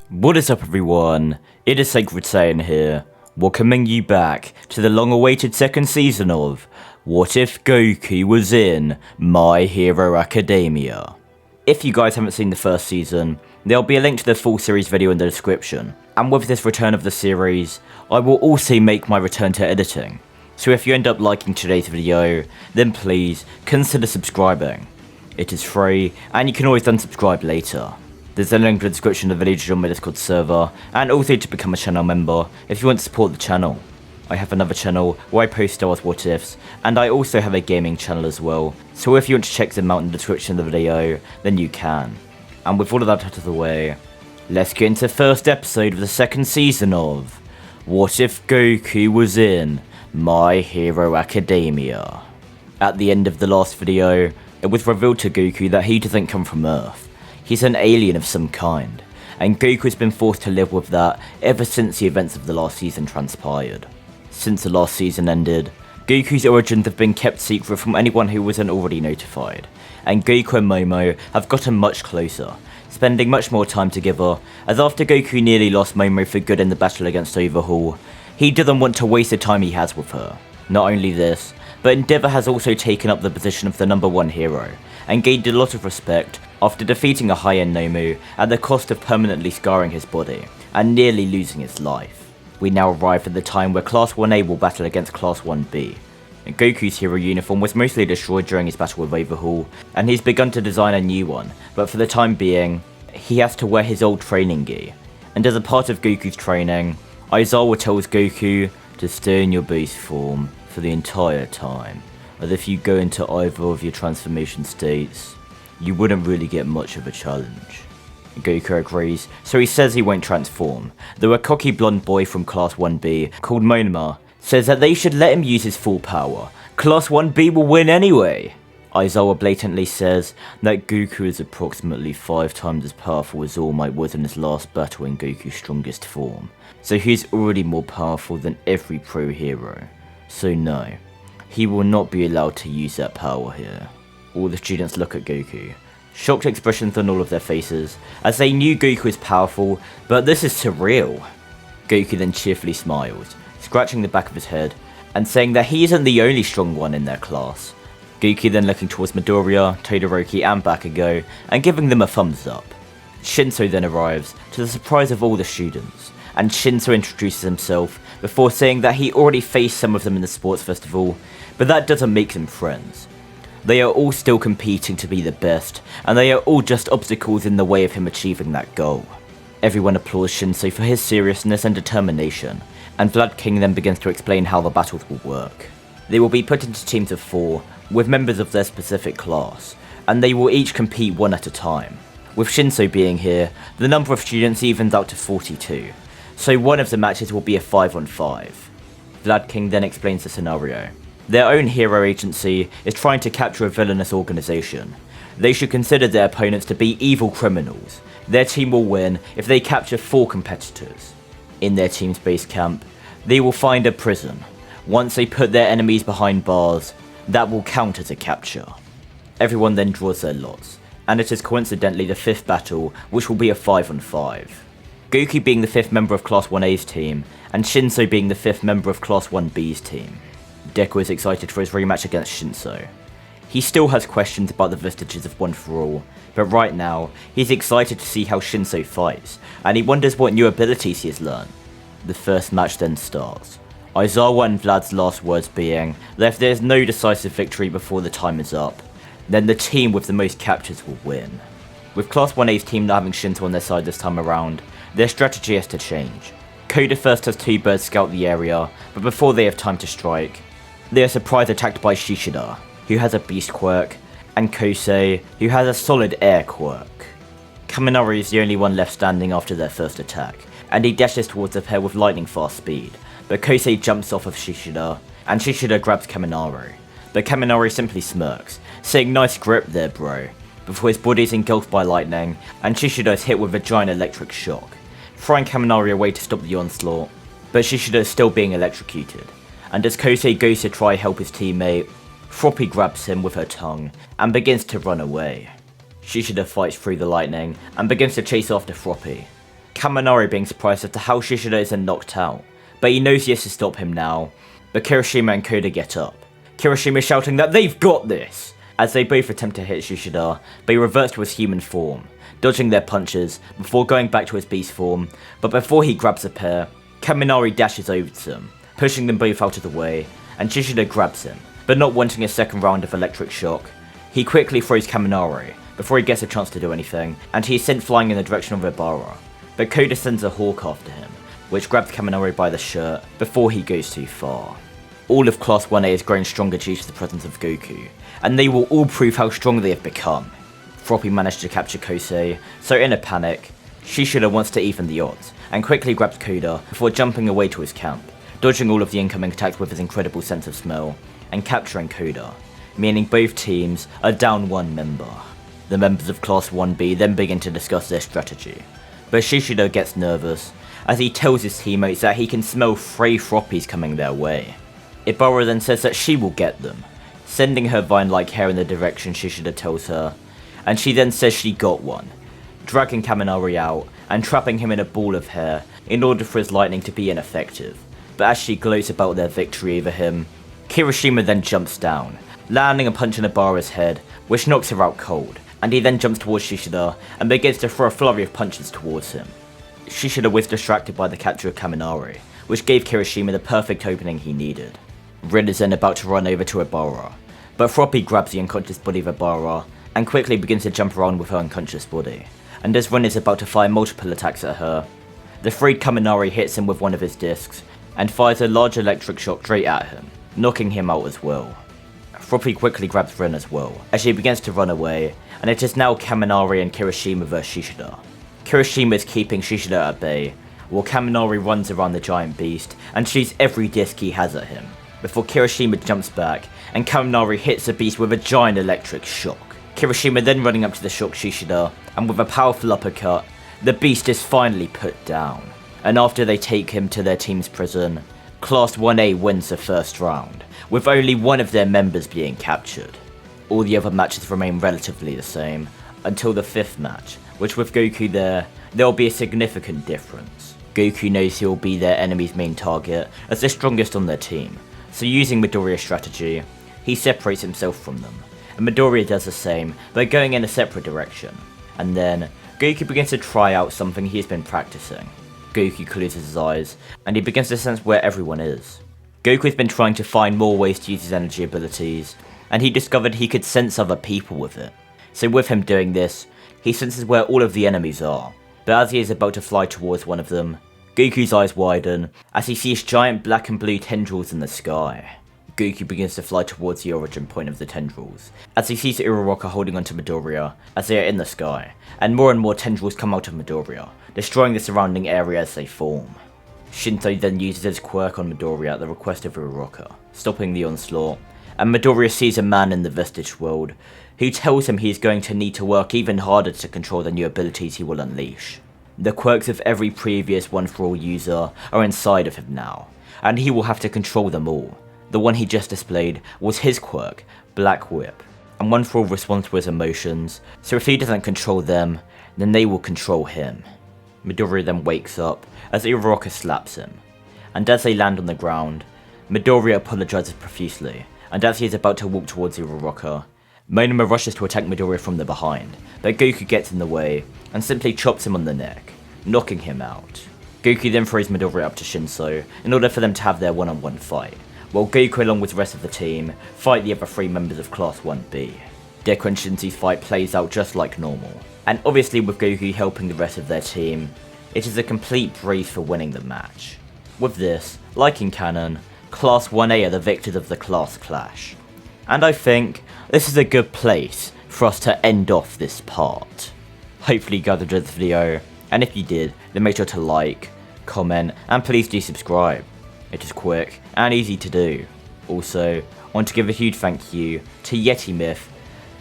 What is up everyone, it is Sacred Saiyan here, welcoming you back to the long-awaited second season of What If Goku Was in My Hero Academia. If you guys haven't seen the first season, there'll be a link to the full series video in the description, and with this return of the series, I will also make my return to editing, so if you end up liking today's video, then please consider subscribing. It is free, and you can always unsubscribe later. There's a link in the description of the video to join my Discord server, and also to become a channel member if you want to support the channel. I have another channel where I post Star Wars what ifs, and I also have a gaming channel as well, so if you want to check them out in the description of the video, then you can. And with all of that out of the way, let's get into the first episode of the second season of What If Goku Was in My Hero Academia. At the end of the last video, it was revealed to Goku that he doesn't come from Earth. He's an alien of some kind, and Goku has been forced to live with that ever since the events of the last season transpired. Since the last season ended, Goku's origins have been kept secret from anyone who wasn't already notified, and Goku and Momo have gotten much closer, spending much more time together, as after Goku nearly lost Momo for good in the battle against Overhaul, he doesn't want to waste the time he has with her. Not only this, but Endeavor has also taken up the position of the #1 hero, and gained a lot of respect after defeating a high-end Nomu at the cost of permanently scarring his body, and nearly losing his life. We now arrive at the time where Class 1A will battle against Class 1B. Goku's hero uniform was mostly destroyed during his battle with Overhaul, and he's begun to design a new one, but for the time being, he has to wear his old training gear. And as a part of Goku's training, Aizawa tells Goku to stay in your base form for the entire time, as if you go into either of your transformation states, you wouldn't really get much of a challenge. Goku agrees, so he says he won't transform, though a cocky blonde boy from Class 1B called Monoma says that they should let him use his full power. Class 1B will win anyway! Aizawa blatantly says that Goku is approximately 5 times as powerful as All Might was in his last battle in Goku's strongest form, so he is already more powerful than every pro hero. So no, he will not be allowed to use that power here. All the students look at Goku, shocked expressions on all of their faces, as they knew Goku is powerful, but this is surreal. Goku then cheerfully smiles, scratching the back of his head, and saying that he isn't the only strong one in their class. Goku then looking towards Midoriya, Todoroki and Bakugo, and giving them a thumbs up. Shinso then arrives, to the surprise of all the students, and Shinso introduces himself before saying that he already faced some of them in the sports festival, but that doesn't make them friends. They are all still competing to be the best, and they are all just obstacles in the way of him achieving that goal. Everyone applauds Shinso for his seriousness and determination, and Vlad King then begins to explain how the battles will work. They will be put into teams of 4, with members of their specific class, and they will each compete one at a time. With Shinso being here, the number of students evens out to 42, so one of the matches will be a 5-on-5. Vlad King then explains the scenario. Their own hero agency is trying to capture a villainous organization. They should consider their opponents to be evil criminals. Their team will win if they capture 4 competitors. In their team's base camp, they will find a prison. Once they put their enemies behind bars, that will count as a capture. Everyone then draws their lots, and it is coincidentally the 5th battle, which will be a 5-on-5. Goku being the 5th member of Class 1A's team, and Shinso being the 5th member of Class 1B's team. Deku is excited for his rematch against Shinso. He still has questions about the vestiges of One For All, but right now, he's excited to see how Shinso fights, and he wonders what new abilities he has learned. The first match then starts. Aizawa and Vlad's last words being that if there is no decisive victory before the time is up, then the team with the most captures will win. With Class 1A's team not having Shinso on their side this time around, their strategy has to change. Koda first has 2 birds scout the area, but before they have time to strike, they are surprise attacked by Shishida, who has a beast quirk, and Kosei, who has a solid air quirk. Kaminari is the only one left standing after their first attack, and he dashes towards the pair with lightning fast speed, but Kosei jumps off of Shishida, and Shishida grabs Kaminari, but Kaminari simply smirks, saying nice grip there bro, before his body is engulfed by lightning, and Shishida is hit with a giant electric shock, throwing Kaminari away to stop the onslaught, but Shishida is still being electrocuted. And as Kosei goes to try help his teammate, Froppy grabs him with her tongue and begins to run away. Shishida fights through the lightning and begins to chase after Froppy, Kaminari being surprised as to how Shishida isn't knocked out, but he knows he has to stop him now. But Kirishima and Koda get up. Kirishima shouting that they've got this, as they both attempt to hit Shishida, but he reverts to his human form, dodging their punches before going back to his beast form. But before he grabs the pair, Kaminari dashes over to them, pushing them both out of the way, and Shishida grabs him, but not wanting a second round of electric shock. He quickly throws Kaminari before he gets a chance to do anything, and he is sent flying in the direction of Ibara. But Koda sends a hawk after him, which grabs Kaminari by the shirt before he goes too far. All of Class 1A is growing stronger due to the presence of Goku, and they will all prove how strong they have become. Froppy managed to capture Kosei, so in a panic, Shishida wants to even the odds, and quickly grabs Koda before jumping away to his camp, dodging all of the incoming attacks with his incredible sense of smell, and capturing Koda, meaning both teams are down one member. The members of Class 1B then begin to discuss their strategy, but Shishida gets nervous as he tells his teammates that he can smell 3 Froppies coming their way. Ibara then says that she will get them, sending her vine-like hair in the direction Shishida tells her, and she then says she got one, dragging Kaminari out and trapping him in a ball of hair in order for his lightning to be ineffective. But as she gloats about their victory over him, Kirishima then jumps down, landing a punch in Ibara's head, which knocks her out cold, and he then jumps towards Shishida and begins to throw a flurry of punches towards him. Shishida was distracted by the capture of Kaminari, which gave Kirishima the perfect opening he needed. Rin is then about to run over to Ibara, but Froppy grabs the unconscious body of Ibara and quickly begins to jump around with her unconscious body, and as Rin is about to fire multiple attacks at her, the freed Kaminari hits him with one of his discs and fires a large electric shock straight at him, knocking him out as well. Froppy quickly grabs Rin as well, as she begins to run away, and it is now Kaminari and Kirishima vs Shishida. Kirishima is keeping Shishida at bay, while Kaminari runs around the giant beast and shoots every disc he has at him, before Kirishima jumps back and Kaminari hits the beast with a giant electric shock. Kirishima then running up to the shocked Shishida, and with a powerful uppercut, the beast is finally put down. And after they take him to their team's prison, Class 1A wins the first round, with only one of their members being captured. All the other matches remain relatively the same, until the 5th match, which with Goku there will be a significant difference. Goku knows he will be their enemy's main target as the strongest on their team, so using Midoriya's strategy, he separates himself from them, and Midoriya does the same by going in a separate direction. And then, Goku begins to try out something he has been practicing. Goku closes his eyes, and he begins to sense where everyone is. Goku has been trying to find more ways to use his energy abilities, and he discovered he could sense other people with it. So with him doing this, he senses where all of the enemies are, but as he is about to fly towards one of them, Goku's eyes widen as he sees giant black and blue tendrils in the sky. Goku begins to fly towards the origin point of the tendrils, as he sees Uraraka holding onto Midoriya as they are in the sky, and more tendrils come out of Midoriya, destroying the surrounding area as they form. Shinto then uses his quirk on Midoriya at the request of Uraraka, stopping the onslaught, and Midoriya sees a man in the Vestige world, who tells him he is going to need to work even harder to control the new abilities he will unleash. The quirks of every previous One For All user are inside of him now, and he will have to control them all. The one he just displayed was his quirk, Black Whip, and One For All responds to his emotions, so if he doesn't control them, then they will control him. Midoriya then wakes up as Uraraka slaps him, and as they land on the ground, Midoriya apologizes profusely, and as he is about to walk towards Uraraka, Monoma rushes to attack Midoriya from the behind, but Goku gets in the way and simply chops him on the neck, knocking him out. Goku then throws Midoriya up to Shinso in order for them to have their one-on-one fight, while Goku along with the rest of the team fight the other 3 members of Class 1B. Deku and Shinso's fight plays out just like normal, and obviously with Goku helping the rest of their team, it is a complete breeze for winning the match. With this, like in canon, Class 1A are the victors of the class clash. And I think this is a good place for us to end off this part. Hopefully you guys enjoyed this video, and if you did, then make sure to like, comment, and please do subscribe. It is quick and easy to do. Also, I want to give a huge thank you to Yeti Myth,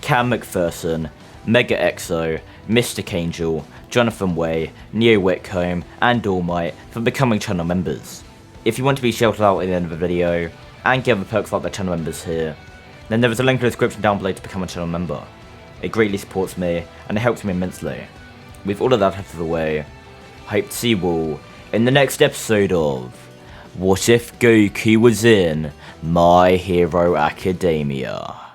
Cam McPherson, Mega Exo, Mr. Angel, Jonathan Way, Neo Whitcomb, and All Might for becoming channel members. If you want to be shouted out at the end of the video, and get other perks like the channel members here, then there is a link in the description down below to become a channel member. It greatly supports me, and it helps me immensely. With all of that out of the way, Hope to see you all in the next episode of What If Goku Was in My Hero Academia.